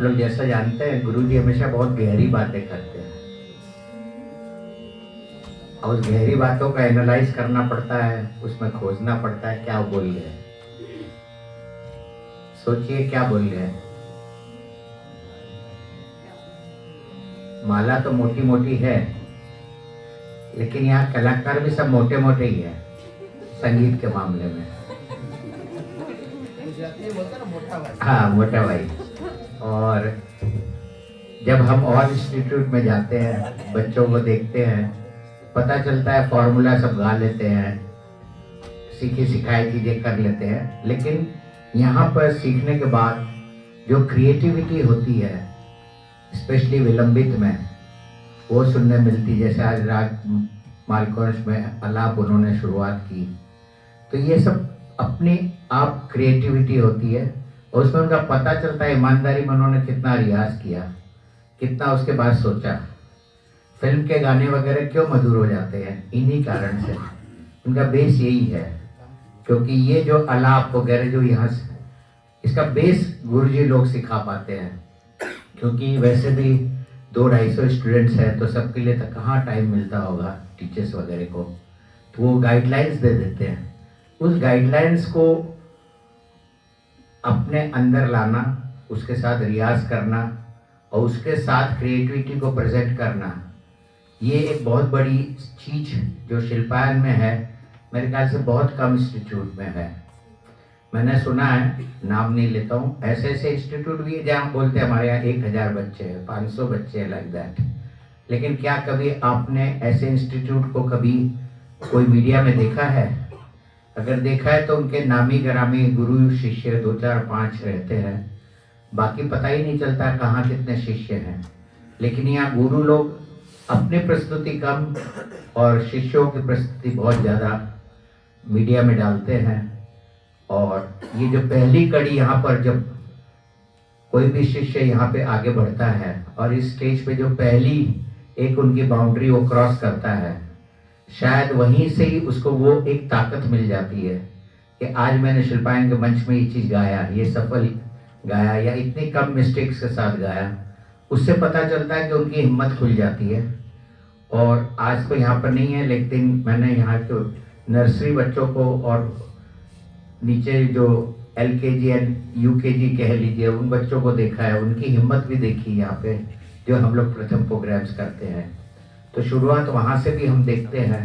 लोग जैसा जानते हैं, गुरुजी हमेशा बहुत गहरी बातें करते हैं और उस गहरी बातों का एनालाइज करना पड़ता है, उसमें खोजना पड़ता है क्या बोल गए। सोचिए क्या बोल गए। माला तो मोटी मोटी है, लेकिन यहाँ कलाकार भी सब मोटे मोटे ही है संगीत के मामले में। हाँ, मोटा भाई। और जब हम और इंस्टीट्यूट में जाते हैं, बच्चों को देखते हैं, पता चलता है फॉर्मूला सब गा लेते हैं, सीखी सिखाई चीजें कर लेते हैं, लेकिन यहाँ पर सीखने के बाद जो क्रिएटिविटी होती है, स्पेशली विलंबित में, वो सुनने मिलती। जैसे आज राग मालकौंश में आलाप उन्होंने शुरुआत की, तो ये सब अपनी आप क्रिएटिविटी होती है और उसमें उनका पता चलता है ईमानदारी में उन्होंने कितना रियाज किया, कितना उसके बाद सोचा। फिल्म के गाने वगैरह क्यों मधुर हो जाते हैं? इन्हीं कारण से। उनका बेस यही है, क्योंकि ये जो आलाप वगैरह जो यहाँ से, इसका बेस गुरुजी लोग सिखा पाते हैं, क्योंकि वैसे भी 200-250 स्टूडेंट्स हैं, तो सबके लिए तो कहाँ टाइम मिलता होगा टीचर्स वगैरह को। तो वो गाइडलाइंस दे देते हैं, उस गाइडलाइंस को अपने अंदर लाना, उसके साथ रियाज करना और उसके साथ क्रिएटिविटी को प्रेजेंट करना, ये एक बहुत बड़ी चीज जो शिल्पायन में है, मेरे ख्याल से बहुत कम इंस्टीट्यूट में है। मैंने सुना है, नाम नहीं लेता हूँ, ऐसे ऐसे इंस्टीट्यूट भी है जहाँ बोलते हैं हमारे यहाँ 1000 बच्चे हैं, 500 बच्चे हैं, लाइक दैट। लेकिन क्या कभी आपने ऐसे इंस्टीट्यूट को कभी कोई मीडिया में देखा है? अगर देखा है तो उनके नामी ग्रामी गुरु शिष्य 2-4-5 रहते हैं, बाकी पता ही नहीं चलता कहाँ कितने शिष्य हैं। लेकिन यहाँ गुरु लोग अपनी प्रस्तुति कम और शिष्यों की प्रस्तुति बहुत ज़्यादा मीडिया में डालते हैं। और ये जो पहली कड़ी यहाँ पर, जब कोई भी शिष्य यहाँ पे आगे बढ़ता है और इस स्टेज पे जो पहली एक उनकी बाउंड्री वो क्रॉस करता है, शायद वहीं से ही उसको वो एक ताकत मिल जाती है कि आज मैंने शिल्पायन के मंच में ये चीज़ गाया, ये सफल गाया या इतनी कम मिस्टेक्स के साथ गाया। उससे पता चलता है कि उनकी हिम्मत खुल जाती है। और आज तो यहाँ पर नहीं है, लेकिन मैंने यहाँ के नर्सरी बच्चों को और नीचे जो LKG एंड UKG कह लीजिए, उन बच्चों को देखा है, उनकी हिम्मत भी देखी यहाँ पे, जो हम लोग प्रथम प्रोग्राम्स करते हैं। तो शुरुआत वहाँ से भी हम देखते हैं।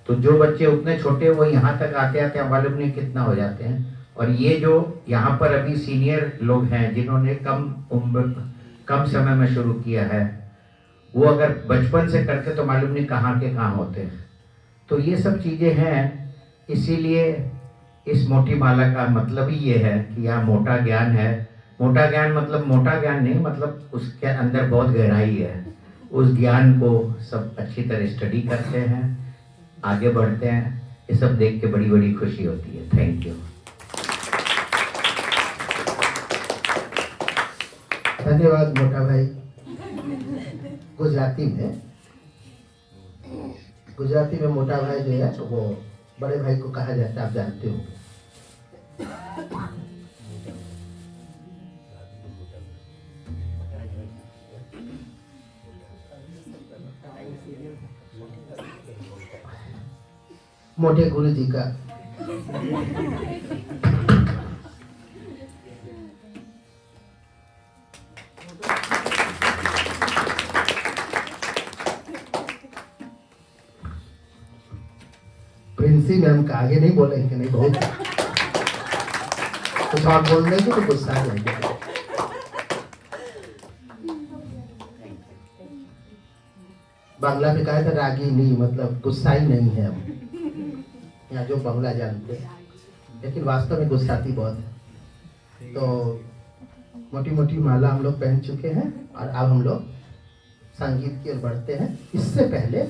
तो जो बच्चे उतने छोटे वो यहाँ तक आते आते मालूम नहीं कितना हो जाते हैं। और ये जो यहाँ पर अभी सीनियर लोग हैं जिन्होंने कम उम्र कम समय में शुरू किया है, वो अगर बचपन से करते तो मालूम नहीं कहाँ के कहाँ होते। तो ये सब चीज़ें हैं, इसीलिए इस मोटी माला का मतलब ही ये है कि यहाँ मोटा ज्ञान है। मोटा ज्ञान मतलब मोटा ज्ञान नहीं, मतलब उसके अंदर बहुत गहराई है। उस ज्ञान को सब अच्छी तरह स्टडी करते हैं, आगे बढ़ते हैं। ये सब देख के बड़ी बड़ी खुशी होती है। Thank you. धन्यवाद मोटा भाई। गुजराती में मोटा भाई जो है तो वो बड़े भाई को कहा जाता है, आप जानते हो। मोटे गुरु जी का प्रिंसी मैम का आगे नहीं बोलेंगे, नहीं बहुत कुछ और बोल देंगे तो गुस्सा आ जाएंगे। बांग्ला में कहा था रागिनी, मतलब गुस्सा ही नहीं है हम यहाँ जो बांग्ला जानते हैं, लेकिन वास्तव में गुस्साती बहुत है। तो मोटी मोटी माला हम लोग पहन चुके हैं और अब हम लोग संगीत की ओर बढ़ते हैं। इससे पहले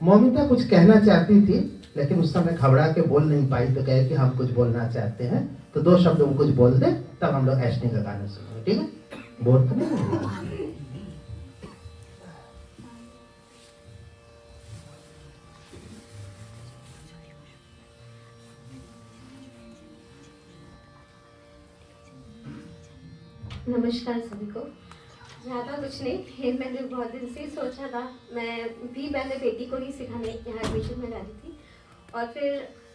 मौमिता कुछ कहना चाहती थी, लेकिन उस समय घबरा के बोल नहीं पाई, तो कहे कि हम कुछ बोलना चाहते हैं, तो 2 शब्द वो कुछ बोल दे, तब हम लोग ऐशनी का गाना सुनेंगे। ठीक है? बोल तो नहीं। नमस्कार। नमस्कार सभी को। ज़्यादा कुछ नहीं, मैंने बहुत दिन से ही सोचा था, मैंने बेटी को ही सिखाने यहाँ एडमिशन में डाली थी और फिर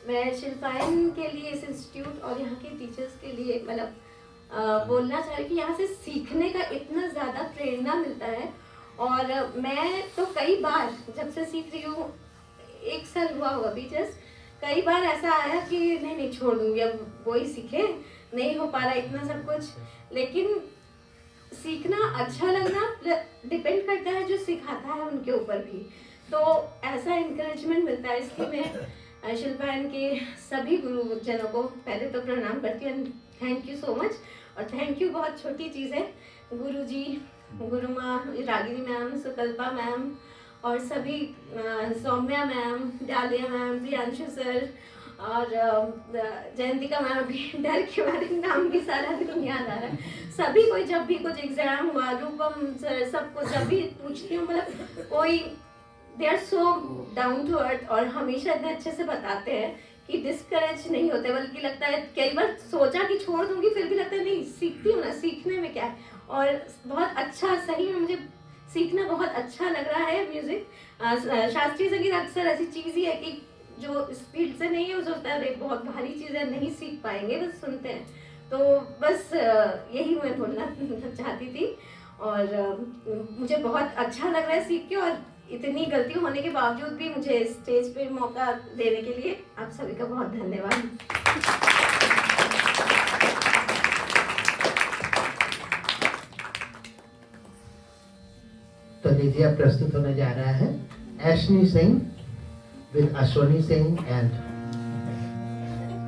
मैं शिल्पायन के लिए इस इंस्टीट्यूट और यहाँ के टीचर्स के लिए मतलब बोलना चाह रही कि यहाँ से सीखने का इतना ज़्यादा प्रेरणा मिलता है। और मैं तो कई बार जब से सीख रही हूँ, 1 साल हुआ होगा अभी जस्ट, कई बार ऐसा आया कि नहीं छोड़ दूँगी, अब वही सीखे, नहीं हो पा रहा इतना सब कुछ। लेकिन सीखना अच्छा लगना डिपेंड करता है जो सिखाता है उनके ऊपर भी, तो ऐसा इंकरेजमेंट मिलता है। इसलिए मैं शिल्पायन के सभी गुरुजनों को पहले तो प्रणाम करती हूँ, थैंक यू सो मच। और थैंक यू बहुत छोटी चीज़ है, गुरु जी, गुरु माँ, रागिनी मैम, सुकल्पा मैम और सभी सौम्या मैम, डालिया मैम, प्रियांशु सर और जयंतिका मैम, अभी डर के बारे में नाम भी सारा नहीं याद आ रहा है। सभी कोई जब भी कुछ एग्जाम हुआ, रूपम सर, सबको जब भी पूछती हूँ, मतलब कोई they are so down to earth और हमेशा इतने अच्छे से बताते हैं कि डिस्करेज नहीं होते, बल्कि लगता है कई बार सोचा कि छोड़ दूंगी, फिर भी लगता है नहीं सीखती हूँ ना, सीखने में क्या है। और बहुत अच्छा, सही में मुझे सीखना बहुत अच्छा लग रहा है म्यूजिक। शास्त्रीय संगीत अक्सर ऐसी चीज़ ही है कि जो स्पीड से नहीं है, वो सोचता है अरे बहुत भारी चीज़ है, नहीं सीख पाएंगे, बस सुनते हैं। तो बस यही मैं बोलना चाहती थी और मुझे बहुत अच्छा लग रहा है सीख के, और इतनी गलती होने के बावजूद भी मुझे स्टेज पे मौका देने के लिए आप सभी का बहुत धन्यवाद। तो लीजिए अब प्रस्तुत होने जा रहा है ऐशनी सिंह विद अश्वनी सिंह एंड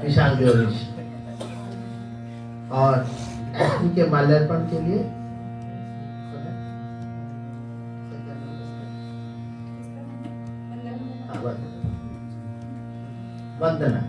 विशाल देवरिश। और ऐशनी के माल्यार्पण के लिए वंदना।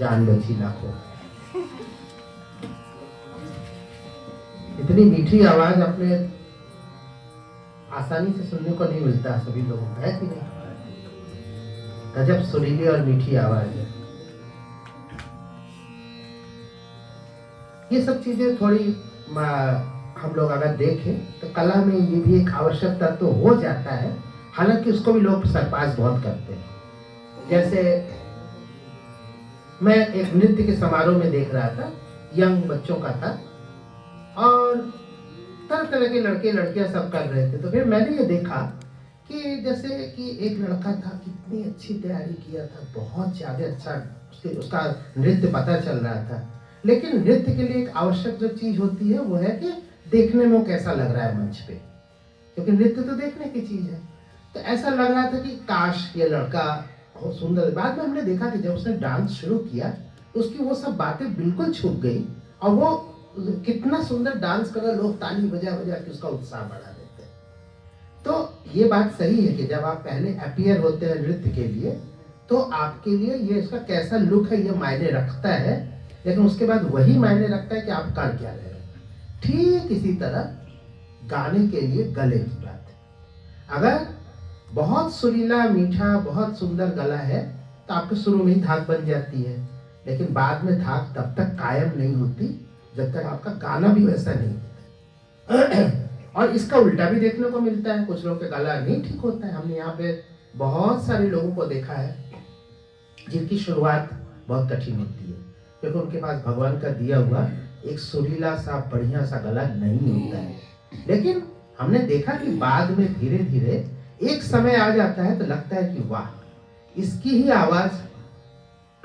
जान बची लाखों। इतनी मीठी आवाज अपने आसानी से सुनने को नहीं मिलता सभी लोगों को, है कि नहीं? गजब सुरीली और मीठी आवाज है। ये सब चीजें थोड़ी हम लोग अगर देखें तो कला में ये भी एक आवश्यक तत्व तो हो जाता है, हालांकि उसको भी लोग सरपास बहुत करते हैं। जैसे मैं एक नृत्य के समारोह में देख रहा था, यंग बच्चों का था और तरह तरह के लड़के लड़कियां सब कर रहे थे। तो फिर मैंने ये देखा कि जैसे कि एक लड़का था, कितनी अच्छी तैयारी किया था, बहुत ज्यादा अच्छा उसका नृत्य पता चल रहा था। लेकिन नृत्य के लिए एक आवश्यक जो चीज होती है वो है कि देखने में वो कैसा लग रहा है मंच पे, क्योंकि नृत्य तो देखने की चीज है। तो ऐसा लग रहा था कि काश ये लड़का बहुत सुंदर। बाद में हमने देखा कि जब उसने डांस शुरू किया तो उसकी वो सब बातें बिल्कुल छूट गई और वो कितना सुंदर डांस कर रहा, लोग ताली बजा बजा के उसका उत्साह बढ़ा देते हैं। तो ये बात सही है कि जब आप पहले अपीयर होते हैं नृत्य के लिए तो आपके लिए ये इसका कैसा लुक है ये मायने रखता है, लेकिन उसके बाद वही मायने रखता है कि आप कर क्या रहे हैं। ठीक इसी तरह गाने के लिए गले की बात है। अगर बहुत सुरीला मीठा बहुत सुंदर गला है तो आपके शुरू में ही धाक बन जाती है, लेकिन बाद में धाक तब तक कायम नहीं होती जब तक आपका गाना भी वैसा नहीं होता। और इसका उल्टा भी देखने को मिलता है, कुछ लोगों का गला नहीं ठीक होता है। हमने यहाँ पे बहुत सारे लोगों को देखा है जिनकी शुरुआत बहुत कठिन होती है, क्योंकि उनके पास भगवान का दिया हुआ एक सुरीला सा बढ़िया सा गला नहीं होता है। लेकिन हमने देखा कि बाद में धीरे धीरे एक समय आ जाता है तो लगता है कि वाह, इसकी ही आवाज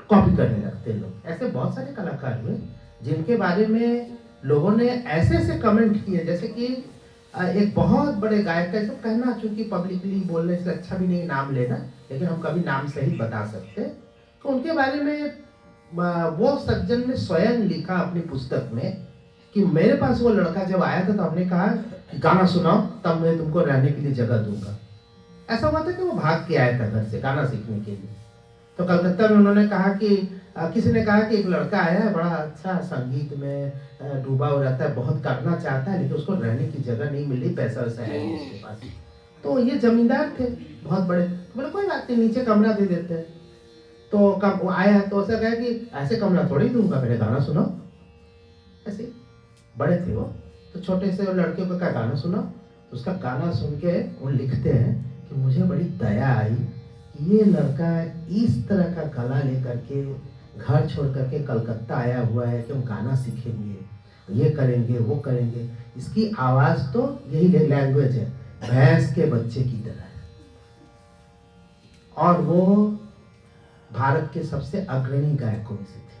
कॉपी करने लगते हैं लोग। ऐसे बहुत सारे कलाकार हुए जिनके बारे में लोगों ने ऐसे ऐसे कमेंट किए, जैसे कि एक बहुत बड़े गायक का, सब कहना चूंकि पब्लिकली बोलने से अच्छा भी नहीं नाम लेना, लेकिन हम कभी नाम सहित बता सकते। तो उनके बारे में वो सज्जन ने स्वयं लिखा अपनी पुस्तक में कि मेरे पास वो लड़का जब आया था तो हमने कहा गाना सुनाओ तब मैं तुमको रहने के लिए जगह दूंगा। ऐसा हुआ था कि वो भाग के आया था घर से गाना सीखने के लिए। तो कलकत्ता में उन्होंने कहा कि किसी ने कहा कि एक लड़का आया है, बड़ा अच्छा संगीत में डूबा हो रहता है, बहुत करना चाहता है, लेकिन उसको रहने की जगह नहीं मिल रही, पैसा वैसा है नहीं उसके पास। तो ये जमींदार थे बहुत बड़े, बोले कोई बात नहीं नीचे कमरा दे देते हैं। तो कब वो आया तो ऐसा कहा कि ऐसे कमरा थोड़ी दूंगा, मेरे गाना सुनो। ऐसे बड़े थे वो, तो छोटे से लड़के को क्या गाना सुनो। तो उसका गाना सुन के वो लिखते हैं कि मुझे बड़ी दया आई कि ये लड़का इस तरह का गला लेकर के घर छोड़ करके कलकत्ता आया हुआ है कि हम गाना सीखेंगे, ये करेंगे वो करेंगे। इसकी आवाज तो यही लैंग्वेज है, भैंस के बच्चे की तरह है। और वो भारत के सबसे अग्रणी गायकों में से थे।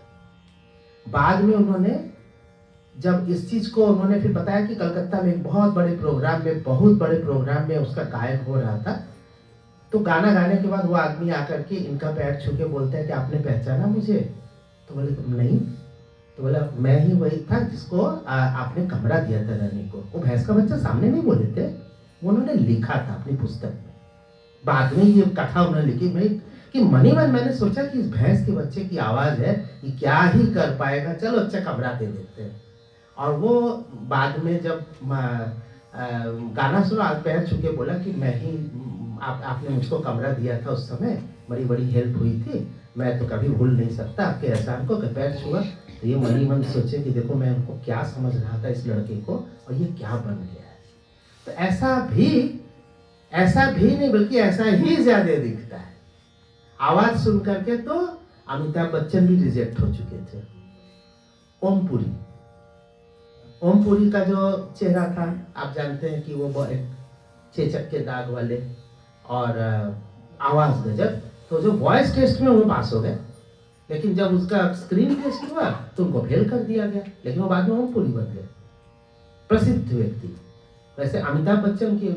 बाद में उन्होंने जब इस चीज को उन्होंने फिर बताया कि कलकत्ता में एक बहुत बड़े प्रोग्राम में उसका गायक हो रहा था, तो गाना गाने के बाद वो आदमी आकर के इनका पैर छू के बोलता है कि आपने पहचाना मुझे? तो बोले तुम नहीं। तो बोला मैं ही वही था जिसको आपने कमरा दिया था रहने को। वो भैंस का बच्चा सामने नहीं बोले थे, वो उन्होंने लिखा था अपनी पुस्तक में। बाद में ये कथा उन्होंने लिखी भाई कि मनी मन मैंने सोचा कि इस भैंस के बच्चे की आवाज है, ये क्या ही कर पाएगा, चलो अच्छा कमरा दे देते हैं। और वो बाद में जब गाना सुना पैर छू के बोला कि मैं ही आपने मुझको कमरा दिया था उस समय, बड़ी हेल्प हुई थी, मैं तो कभी भूल नहीं सकता आपके एहसान को। पैर छुआ तो ये मनी मन सोचे कि देखो मैं उनको क्या समझ रहा था इस लड़के को और ये क्या बन गया है। तो ऐसा भी नहीं बल्कि ऐसा ही ज्यादा दिखता है। आवाज सुन करके तो अमिताभ बच्चन भी रिजेक्ट हो चुके थे। ओम पुरी का जो चेहरा था आप जानते हैं कि वो एक चेचक के दाग वाले और आवाज गजब, तो जो वॉइस टेस्ट में वो पास हो गए, लेकिन जब उसका स्क्रीन टेस्ट हुआ तो उनको फेल कर दिया गया, लेकिन वो बाद में ओम पुरी बन गए प्रसिद्ध व्यक्ति। वैसे अमिताभ बच्चन की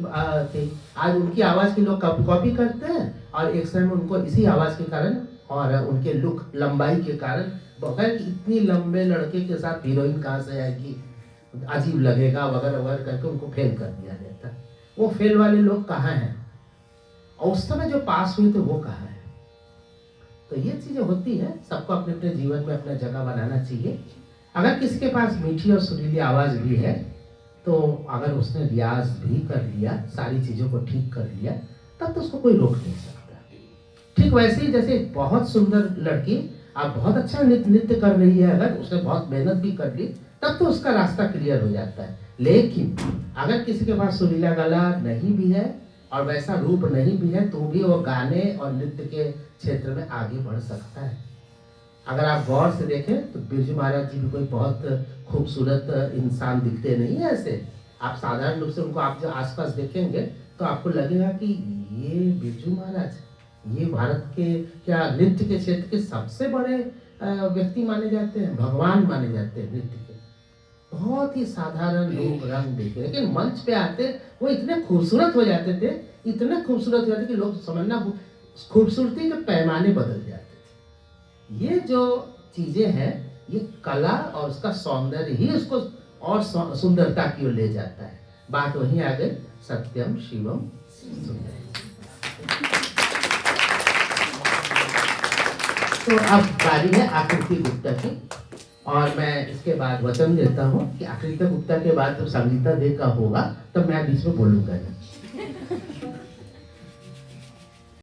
थी, आज उनकी आवाज की लोग कॉपी करते हैं और एक समय में उनको इसी आवाज के कारण और उनके लुक लंबाई के कारण बगैर इतनी लंबे लड़के के साथ हीरोइन कहाँ से आएगी, अजीब लगेगा वगैरह वगैरह करके उनको फेल कर दिया जाता है। वो फेल वाले लोग कहाँ हैं और उस समय जो पास हुए थे वो कहाँ है? तो ये चीज़ें होती हैं, सबको अपने अपने जीवन में अपना जगह बनाना चाहिए। अगर किसी के पास मीठी और सुरीली आवाज़ भी है, तो अगर उसने रियाज भी कर लिया, सारी चीज़ों को ठीक कर लिया, तब तो उसको कोई रोक नहीं सकता। ठीक वैसे ही जैसे बहुत सुंदर लड़की आप बहुत अच्छा नृत्य कर रही है, अगर उसने बहुत मेहनत भी कर ली, तब तो उसका रास्ता क्लियर हो जाता है। लेकिन अगर किसी के पास सुरीला गला नहीं भी है और वैसा रूप नहीं भी है, तो भी वो गाने और नृत्य के क्षेत्र में आगे बढ़ सकता है। अगर आप गौर से देखें तो बिरजू महाराज जी भी कोई बहुत खूबसूरत इंसान दिखते नहीं है ऐसे। आप साधारण रूप से उनको आप जो आसपास देखेंगे तो आपको लगेगा कि ये बिरजू महाराज, ये भारत के क्या नृत्य के क्षेत्र के सबसे बड़े व्यक्ति माने जाते हैं, भगवान माने जाते हैं नृत्य के। बहुत ही साधारण रूप रंग देखे, लेकिन मंच पे आते वो इतने खूबसूरत हो जाते थे, इतने खूबसूरत हो जाते कि लोग समझना खूबसूरती के पैमाने बदल जाते थे। ये जो चीजें हैं, ये कला और उसका सौंदर्य ही उसको और सुंदरता की ओर ले जाता है। बात वहीं आ गई, सत्यम शिवम सुंदर। तो अब बारी है आकृति गुप्ता की, और मैं इसके बाद वचन देता हूँ कि आकृति गुप्ता के बाद जब संगीता दे का होगा तब मैं बीच में बोलूंगा नहीं।